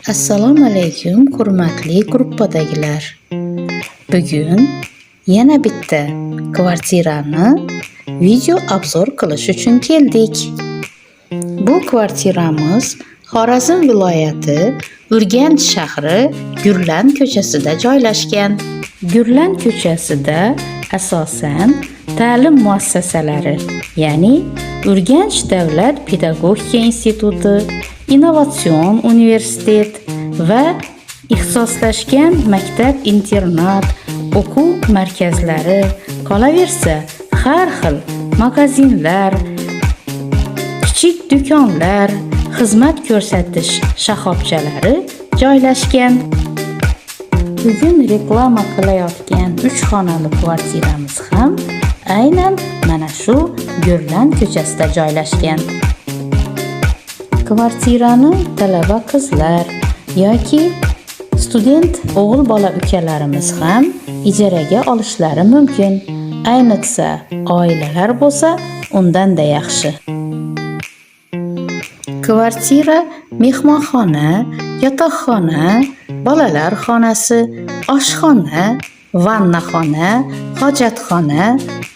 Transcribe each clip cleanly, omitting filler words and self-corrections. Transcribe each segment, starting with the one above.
Assalomu alaykum, hurmatli gruppadagilar. Bugun yana bitta kvartirani video obzor qilish uchun keldik. Bu kvartiramiz Xorazm viloyati Urganch shahri Gurlan ko'chasida joylashgan. Gurlan ko'chasida asosan ta'lim muassasalari, ya'ni Urganch davlat pedagogika instituti, innovatsion universitet va ixtisoslashgan maktab-internat, o'quv markazlari, qolaversa har xil magazinlar, kichik do'konlar, xizmat ko'rsatish shoxobchalari joylashgan. Bugun reklama qilayotgan 3 xonali kvartiramiz ham aynan mana shu Gurlan ko'chasida joylashgan. Kvartirani talaba qizlar yoki student o'g'il bola ukalarimiz ham ijaraga olishlari mumkin. Ayniqsa oilalar bo'lsa, undan-da yaxshi. Kvartira mehmonxona, yotoqxona, bolalar xonasi, oshxona, vannaxona, hojatxona,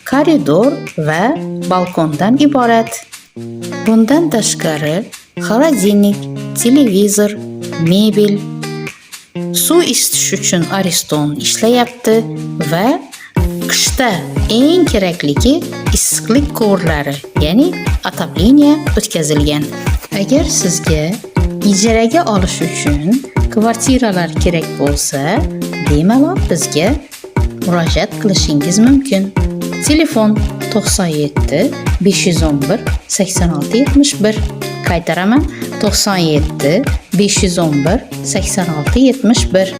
koridor va balkondan iborat. Bundan tashqari xolodilnik, televizor, mebel, suv isitish uchun ariston ishlayapti va qishda eng kerakligi issiqlik quvurlari, ya'ni отопление o'tkazilgan. Agar sizga ijaraga olish uchun kvartiralar kerak bo'lsa, bemalol bizga murojaat qilishingiz mumkin. Telefon 97 511 86 71. Qaytaraman, 97 511 86 71.